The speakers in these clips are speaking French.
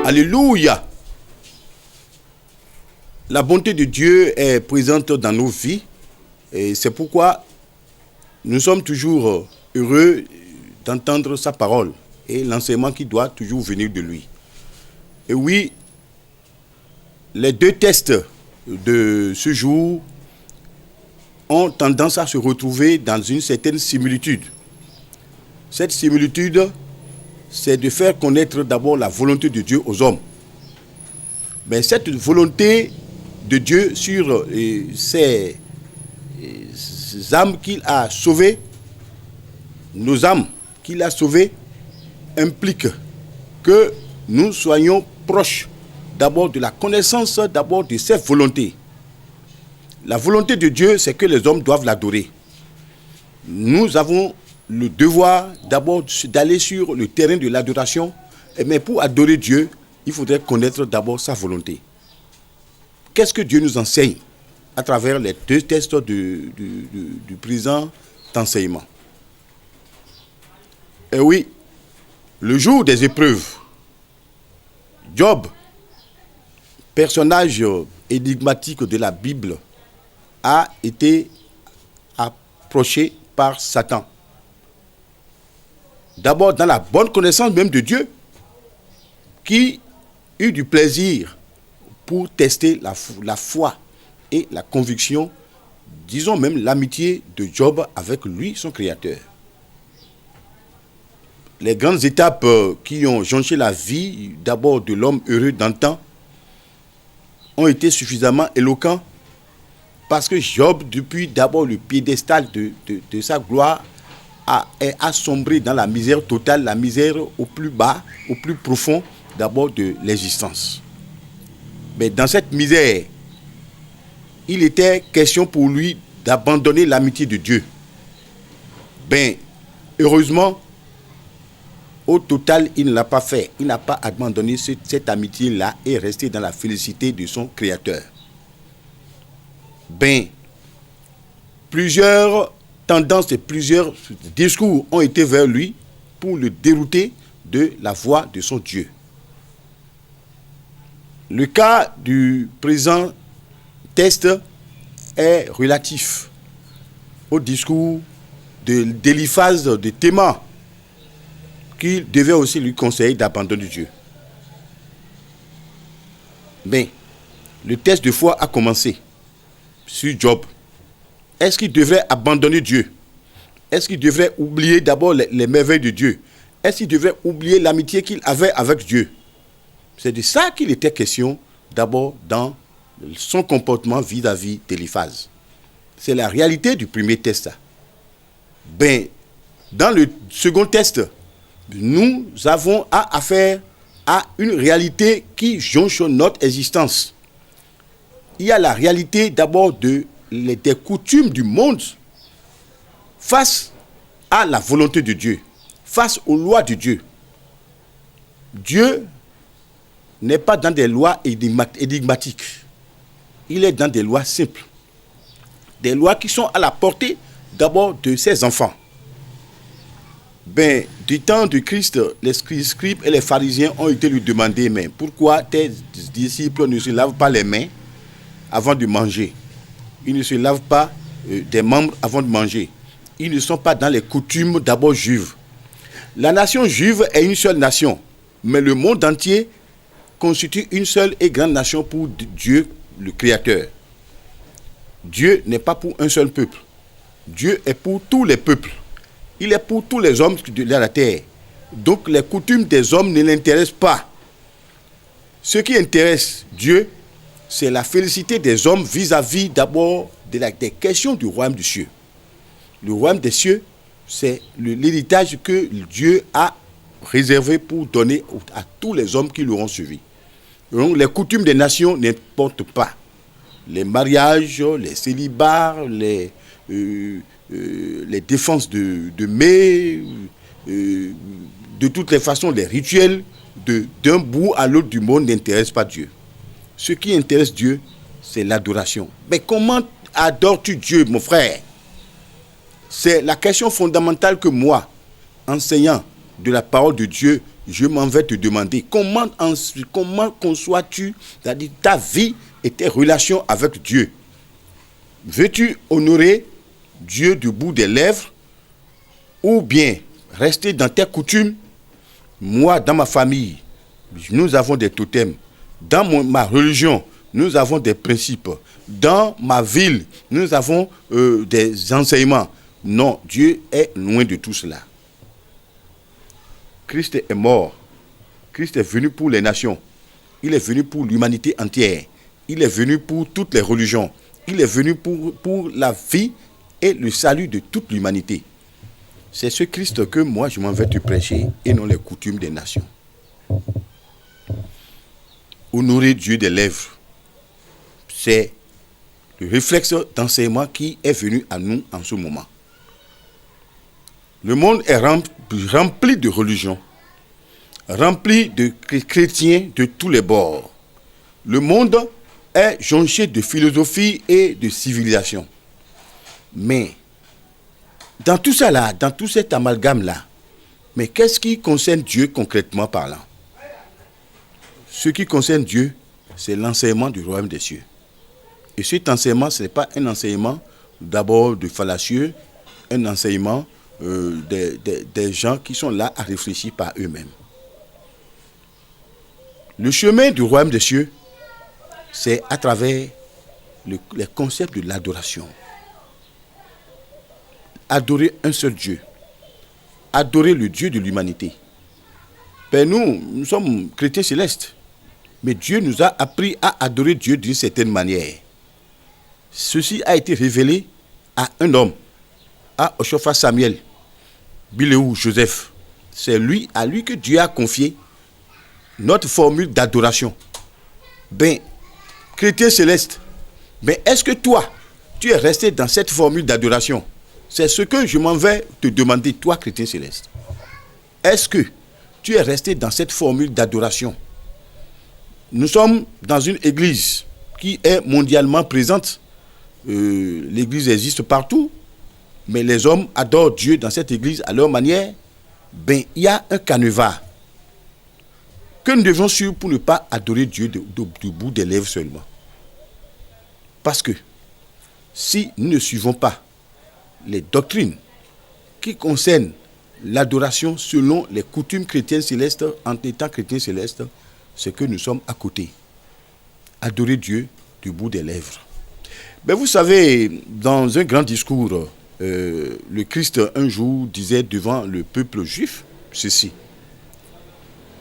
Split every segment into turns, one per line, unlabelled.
Alléluia. La bonté de Dieu est présente dans nos vies et c'est pourquoi nous sommes toujours heureux d'entendre sa parole et l'enseignement qui doit toujours venir de lui. Et oui, les deux textes de ce jour ont tendance à se retrouver dans une certaine similitude. Cette similitude, c'est de faire connaître d'abord la volonté de Dieu aux hommes. Mais cette volonté de Dieu sur ces âmes qu'il a sauvées, nos âmes qu'il a sauvées, implique que nous soyons proches d'abord de la connaissance d'abord de cette volonté. La volonté de Dieu, c'est que les hommes doivent l'adorer. Nous avons le devoir d'abord d'aller sur le terrain de l'adoration, mais pour adorer Dieu, il faudrait connaître d'abord sa volonté. Qu'est-ce que Dieu nous enseigne à travers les deux textes du présent enseignement? Et oui, le jour des épreuves, Job, personnage énigmatique de la Bible, a été approché par Satan. D'abord dans la bonne connaissance même de Dieu, qui eut du plaisir pour tester la foi et la conviction, disons même l'amitié de Job avec lui, son Créateur. Les grandes étapes qui ont jonché la vie, d'abord de l'homme heureux d'antan, ont été suffisamment éloquents parce que Job, depuis d'abord le piédestal de sa gloire, est assombré dans la misère totale, la misère au plus bas, au plus profond d'abord de l'existence. Mais dans cette misère, il était question pour lui d'abandonner l'amitié de Dieu. Heureusement, au total, il ne l'a pas fait. Il n'a pas abandonné cette amitié-là et est resté dans la félicité de son Créateur. Plusieurs tendances et plusieurs discours ont été vers lui pour le dérouter de la voie de son Dieu. Le cas du présent texte est relatif au discours d'Éliphaz de Théman, qui devait aussi lui conseiller d'abandonner Dieu. Le test de foi a commencé sur Job. Est-ce qu'il devrait abandonner Dieu? Est-ce qu'il devrait oublier d'abord les merveilles de Dieu? Est-ce qu'il devrait oublier l'amitié qu'il avait avec Dieu? C'est de ça qu'il était question d'abord dans son comportement vis-à-vis d'Éliphaz. C'est la réalité du premier test. Dans le second test, nous avons affaire à une réalité qui jonche notre existence. Il y a la réalité d'abord des coutumes du monde face à la volonté de Dieu, face aux lois de Dieu. Dieu n'est pas dans des lois énigmatiques. Il est dans des lois simples. Des lois qui sont à la portée d'abord de ses enfants. Du temps de Christ, les scribes et les pharisiens ont été lui demander, mais pourquoi tes disciples ne se lavent pas les mains avant de manger? Ils ne se lavent pas des membres avant de manger. Ils ne sont pas dans les coutumes d'abord juives. La nation juive est une seule nation, mais le monde entier constitue une seule et grande nation pour Dieu, le Créateur. Dieu n'est pas pour un seul peuple. Dieu est pour tous les peuples. Il est pour tous les hommes de la terre. Donc les coutumes des hommes ne l'intéressent pas. Ce qui intéresse Dieu, c'est la félicité des hommes vis-à-vis d'abord des questions du royaume des cieux. Le royaume des cieux, c'est l'héritage que Dieu a réservé pour donner à tous les hommes qui l'auront suivi. Donc les coutumes des nations n'importent pas. Les mariages, les célibats, les défenses de mai, de toutes les façons, les rituels, d'un bout à l'autre du monde n'intéressent pas Dieu. Ce qui intéresse Dieu, c'est l'adoration. Mais comment adores-tu Dieu, mon frère? C'est la question fondamentale que moi, enseignant de la parole de Dieu, je m'en vais te demander comment conçois-tu, c'est-à-dire ta vie et tes relations avec Dieu. Veux-tu honorer Dieu du bout des lèvres ou bien rester dans tes coutumes? Moi, dans ma famille, nous avons des totems. Dans ma religion, nous avons des principes. Dans ma ville, nous avons des enseignements. Non, Dieu est loin de tout cela. Christ est mort. Christ est venu pour les nations. Il est venu pour l'humanité entière. Il est venu pour toutes les religions. Il est venu pour la vie et le salut de toute l'humanité. C'est ce Christ que moi je m'en vais te prêcher et non les coutumes des nations. Honorer Dieu des lèvres, c'est le réflexe d'enseignement qui est venu à nous en ce moment. Le monde est rempli de religions, rempli de chrétiens de tous les bords. Le monde est jonché de philosophie et de civilisation. Mais dans tout ça là, dans tout cet amalgame là, mais qu'est-ce qui concerne Dieu concrètement parlant? Ce qui concerne Dieu, c'est l'enseignement du royaume des cieux. Et cet enseignement, ce n'est pas un enseignement d'abord de fallacieux, un enseignement des gens qui sont là à réfléchir par eux-mêmes. Le chemin du royaume des cieux, c'est à travers les concepts de l'adoration. Adorer un seul Dieu. Adorer le Dieu de l'humanité. Ben nous sommes chrétiens célestes. Mais Dieu nous a appris à adorer Dieu d'une certaine manière. Ceci a été révélé à un homme, à Oshofa Samuel, Biléou Joseph. C'est à lui que Dieu a confié notre formule d'adoration. Ben, chrétien céleste, ben est-ce que toi, tu es resté dans cette formule d'adoration? C'est ce que je m'en vais te demander, toi, chrétien céleste. Est-ce que tu es resté dans cette formule d'adoration? Nous sommes dans une église qui est mondialement présente. L'église existe partout, mais les hommes adorent Dieu dans cette église à leur manière. Ben, il y a un canevas que nous devons suivre pour ne pas adorer Dieu du bout des lèvres seulement. Parce que si nous ne suivons pas les doctrines qui concernent l'adoration selon les coutumes chrétiennes célestes, en étant chrétiens célestes, c'est que nous sommes à côté. Adorer Dieu du bout des lèvres. Ben vous savez, dans un grand discours, le Christ un jour disait devant le peuple juif ceci: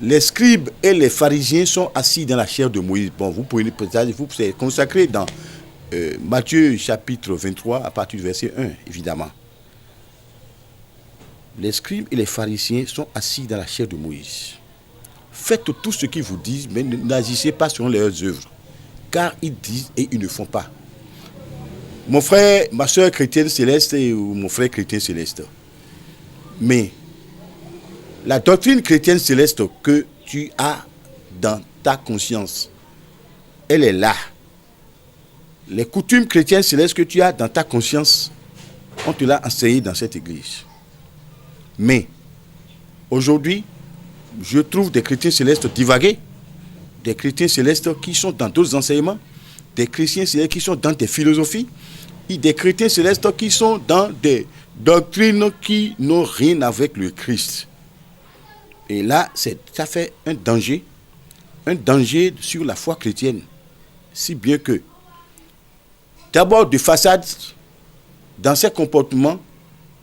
les scribes et les pharisiens sont assis dans la chair de Moïse. Bon, vous pouvez vous consacrer dans Matthieu chapitre 23 à partir du verset 1, évidemment. Les scribes et les pharisiens sont assis dans la chair de Moïse. Faites tout ce qu'ils vous disent, mais n'agissez pas selon leurs œuvres, car ils disent et ils ne font pas. Mon frère, ma soeur chrétienne céleste ou mon frère chrétien céleste, mais la doctrine chrétienne céleste que tu as dans ta conscience, elle est là. Les coutumes chrétiennes célestes que tu as dans ta conscience, on te l'a enseigné dans cette église. Mais aujourd'hui, je trouve des chrétiens célestes divaguer, des chrétiens célestes qui sont dans d'autres enseignements, des chrétiens célestes qui sont dans des philosophies, et des chrétiens célestes qui sont dans des doctrines qui n'ont rien avec le Christ. Et là, ça fait un danger sur la foi chrétienne. Si bien que, d'abord de façade, dans ces comportements,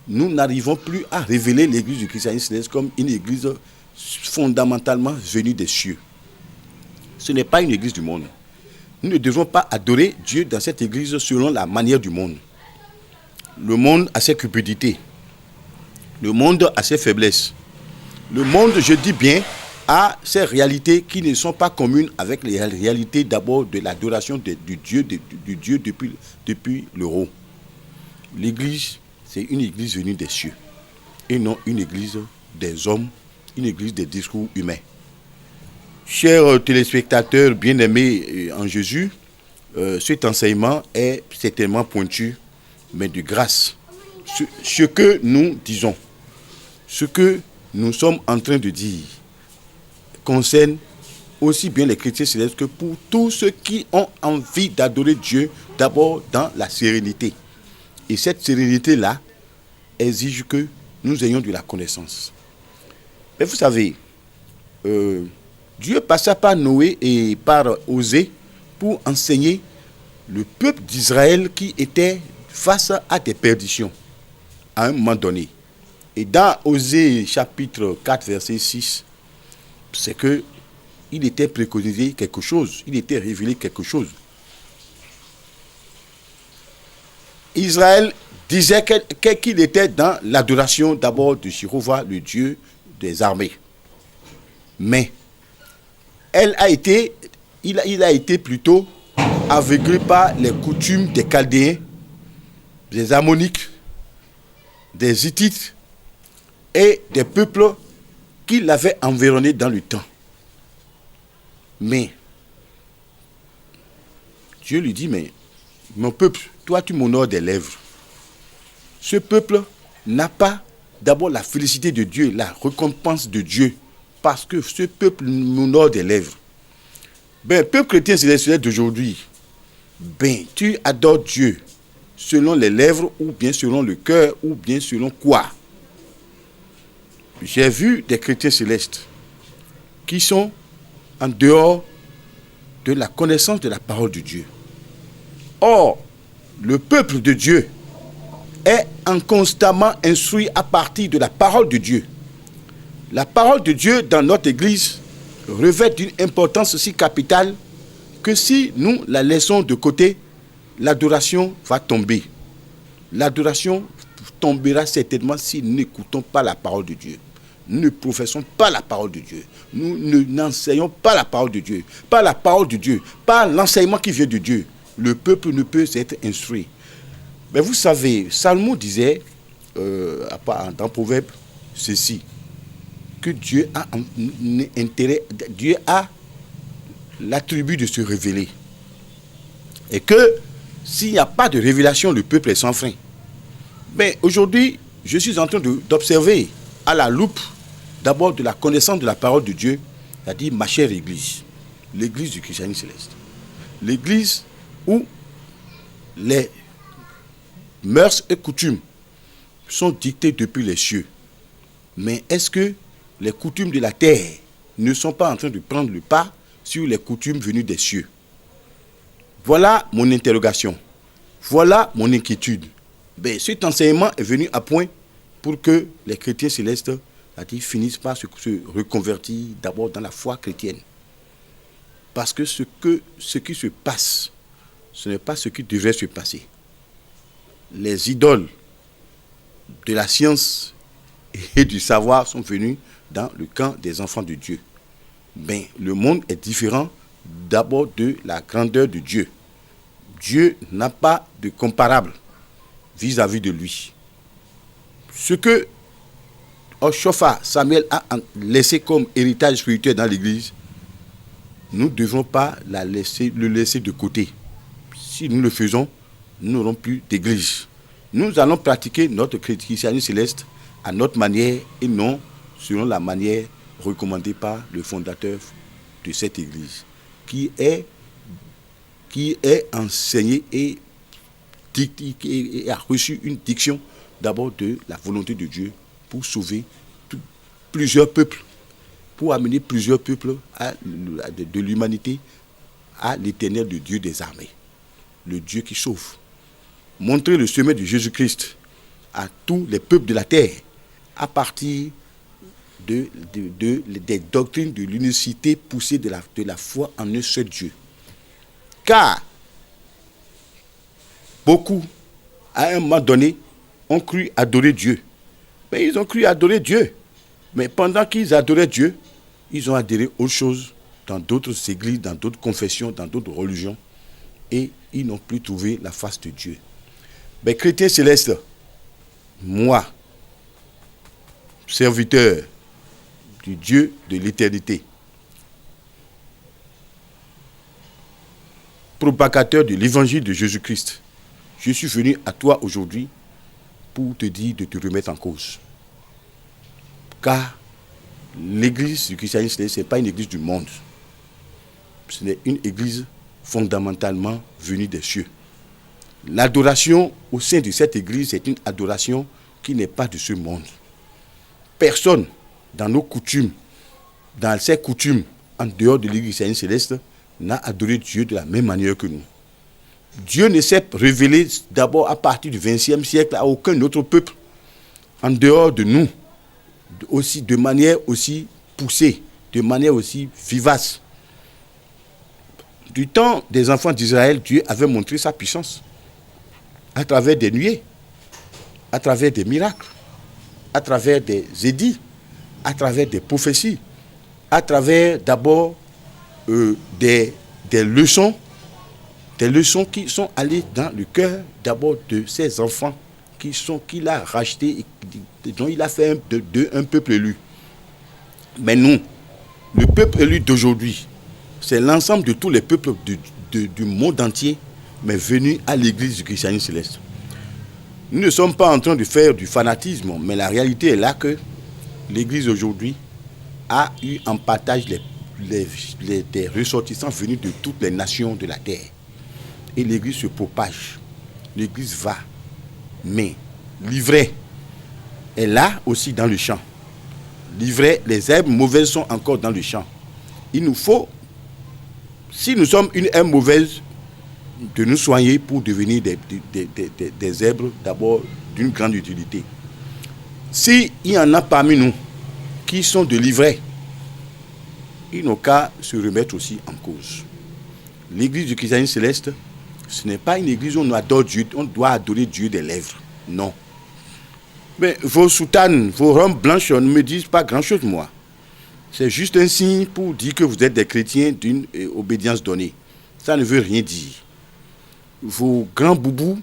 nous n'arrivons plus à révéler l'église du christianisme céleste comme une église fondamentalement venue des cieux. Ce n'est pas une église du monde. Nous ne devons pas adorer Dieu dans cette église selon la manière du monde. Le monde a ses cupidités. Le monde a ses faiblesses. Le monde, je dis bien, a ces réalités qui ne sont pas communes avec les réalités d'abord de l'adoration du Dieu depuis le haut. L'église, c'est une église venue des cieux et non une église des hommes, une église des discours humains. Chers téléspectateurs bien-aimés en Jésus, cet enseignement est certainement pointu, mais de grâce. Ce que nous disons, ce que nous sommes en train de dire, concerne aussi bien les chrétiens célestes que pour tous ceux qui ont envie d'adorer Dieu, d'abord dans la sérénité. Et cette sérénité-là exige que nous ayons de la connaissance. Mais vous savez, Dieu passa par Noé et par Osée pour enseigner le peuple d'Israël qui était face à des perditions à un moment donné. Et dans Osée chapitre 4 verset 6, c'est que il était préconisé quelque chose, il était révélé quelque chose. Israël disait qu'il était dans l'adoration d'abord de Jéhovah, le Dieu des armées. Mais il a été plutôt aveuglé par les coutumes des Chaldéens, des Ammonites, des Hittites et des peuples qui l'avaient environné dans le temps. Mais Dieu lui dit, mais mon peuple, toi tu m'honores des lèvres. Ce peuple n'a pas d'abord la félicité de Dieu, la récompense de Dieu, parce que ce peuple m'honore des lèvres. Peuple chrétien céleste d'aujourd'hui, tu adores Dieu selon les lèvres ou bien selon le cœur ou bien selon quoi? J'ai vu des chrétiens célestes qui sont en dehors de la connaissance de la parole de Dieu. Or, le peuple de Dieu est constamment instruit à partir de la parole de Dieu. La parole de Dieu dans notre Église revêt d'une importance si capitale que si nous la laissons de côté, l'adoration va tomber. L'adoration tombera certainement si nous n'écoutons pas la parole de Dieu. Nous ne professons pas la parole de Dieu. Nous n'enseignons pas la parole de Dieu. Pas la parole de Dieu. Pas l'enseignement qui vient de Dieu. Le peuple ne peut être instruit. Mais vous savez, Salomon disait, dans Proverbe, ceci, que Dieu a un intérêt, Dieu a l'attribut de se révéler. Et que s'il n'y a pas de révélation, le peuple est sans frein. Mais aujourd'hui, je suis en train d'observer à la loupe, d'abord de la connaissance de la parole de Dieu, c'est-à-dire ma chère Église, l'Église du christianisme céleste. L'Église où les mœurs et coutumes sont dictées depuis les cieux. Mais est-ce que les coutumes de la terre ne sont pas en train de prendre le pas sur les coutumes venues des cieux? Voilà mon interrogation. Voilà mon inquiétude. Cet enseignement est venu à point pour que les chrétiens célestes finissent par se reconvertir d'abord dans la foi chrétienne. Parce que ce qui se passe, ce n'est pas ce qui devrait se passer. Les idoles de la science et du savoir sont venus dans le camp des enfants de Dieu. Le monde est différent d'abord de la grandeur de Dieu. Dieu n'a pas de comparable vis-à-vis de lui. Ce que Oshofa Samuel a laissé comme héritage spirituel dans l'Église, nous ne devons pas le laisser de côté. Si nous le faisons, nous n'aurons plus d'Église. Nous allons pratiquer notre christianisme céleste à notre manière et non selon la manière recommandée par le fondateur de cette Église, qui est enseigné et a reçu une diction d'abord de la volonté de Dieu pour sauver plusieurs peuples, pour amener plusieurs peuples de l'humanité à l'éternel de Dieu des armées, le Dieu qui sauve. Montrer le chemin de Jésus-Christ à tous les peuples de la terre à partir des doctrines de l'unicité poussée de la foi en un seul Dieu. Car beaucoup, à un moment donné, ont cru adorer Dieu. Mais ils ont cru adorer Dieu. Mais pendant qu'ils adoraient Dieu, ils ont adhéré aux choses dans d'autres églises, dans d'autres confessions, dans d'autres religions. Et ils n'ont plus trouvé la face de Dieu. Mais chrétien céleste, moi, serviteur du Dieu de l'éternité, propagateur de l'évangile de Jésus-Christ, je suis venu à toi aujourd'hui pour te dire de te remettre en cause. Car l'église du christianisme, ce n'est pas une église du monde. Ce n'est une église fondamentalement venue des cieux. L'adoration au sein de cette église, c'est une adoration qui n'est pas de ce monde. Personne dans nos coutumes, dans ses coutumes, en dehors de l'église christienne céleste, n'a adoré Dieu de la même manière que nous. Dieu ne s'est révélé d'abord à partir du XXe siècle à aucun autre peuple, en dehors de nous, aussi, de manière aussi poussée, de manière aussi vivace. Du temps des enfants d'Israël, Dieu avait montré sa puissance à travers des nuées, à travers des miracles, à travers des édits, à travers des prophéties, à travers d'abord des leçons qui sont allées dans le cœur d'abord de ces enfants qu'il a rachetés, dont il a fait un peuple élu. Mais nous, le peuple élu d'aujourd'hui, c'est l'ensemble de tous les peuples du monde entier, mais venus à l'église du christianisme céleste. Nous ne sommes pas en train de faire du fanatisme, mais la réalité est là que l'église aujourd'hui a eu en partage des ressortissants venus de toutes les nations de la terre. Et l'église se propage, l'église va, mais l'ivraie est là aussi dans le champ. L'ivraie, les herbes mauvaises sont encore dans le champ. Il nous faut, si nous sommes une herbe mauvaise, de nous soigner pour devenir des herbes d'abord d'une grande utilité. S'il y en a parmi nous qui sont de l'ivraie, ils n'ont qu'à se remettre aussi en cause. L'église du christianisme céleste, ce n'est pas une église où on adore Dieu, on doit adorer Dieu des lèvres. Non. Mais vos soutanes, vos robes blanches ne me disent pas grand-chose, moi. C'est juste un signe pour dire que vous êtes des chrétiens d'une obédience donnée. Ça ne veut rien dire. Vos grands boubous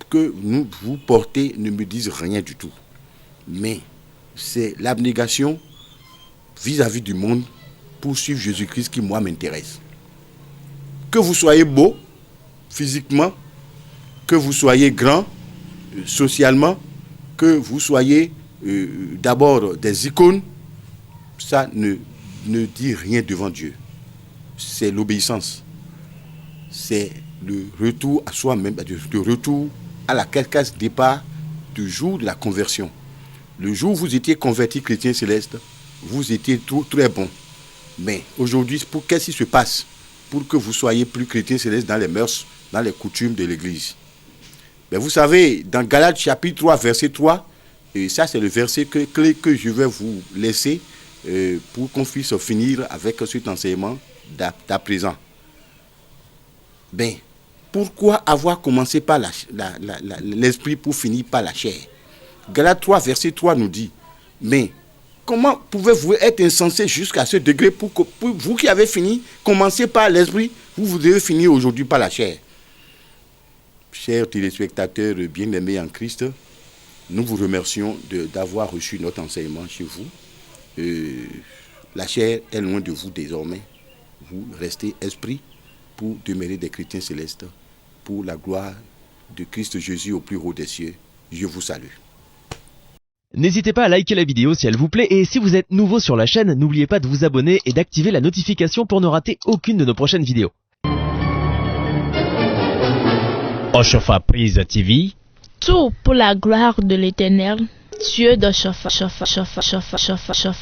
que vous portez ne me disent rien du tout. Mais c'est l'abnégation vis-à-vis du monde pour suivre Jésus-Christ qui, moi, m'intéresse. Que vous soyez beau, physiquement, que vous soyez grand, socialement, que vous soyez d'abord des icônes, ça ne dit rien devant Dieu. C'est l'obéissance. C'est le retour à soi-même, le retour à la case départ du jour de la conversion. Le jour où vous étiez converti chrétien céleste, vous étiez tout très bon. Mais aujourd'hui, qu'est-ce qui se passe pour que vous soyez plus chrétien céleste dans les mœurs, dans les coutumes de l'Église? Mais vous savez, dans Galates chapitre 3, verset 3, et ça c'est le verset clé que je vais vous laisser pour qu'on puisse finir avec cet enseignement d'à présent. Ben, pourquoi avoir commencé par l'esprit pour finir par la chair? Galates 3, verset 3 nous dit, mais comment pouvez-vous être insensé jusqu'à ce degré pour vous qui avez fini, commencer par l'esprit, vous devez finir aujourd'hui par la chair? Chers téléspectateurs bien-aimés en Christ, nous vous remercions d'avoir reçu notre enseignement chez vous. La chair est loin de vous désormais. Vous restez esprit pour demeurer des chrétiens célestes, pour la gloire de Christ Jésus au plus haut des cieux. Je vous salue.
N'hésitez pas à liker la vidéo si elle vous plaît et si vous êtes nouveau sur la chaîne, n'oubliez pas de vous abonner et d'activer la notification pour ne rater aucune de nos prochaines vidéos. Oshofa Prise TV.
Tout pour la gloire de l'Éternel, Dieu d'Oshofa.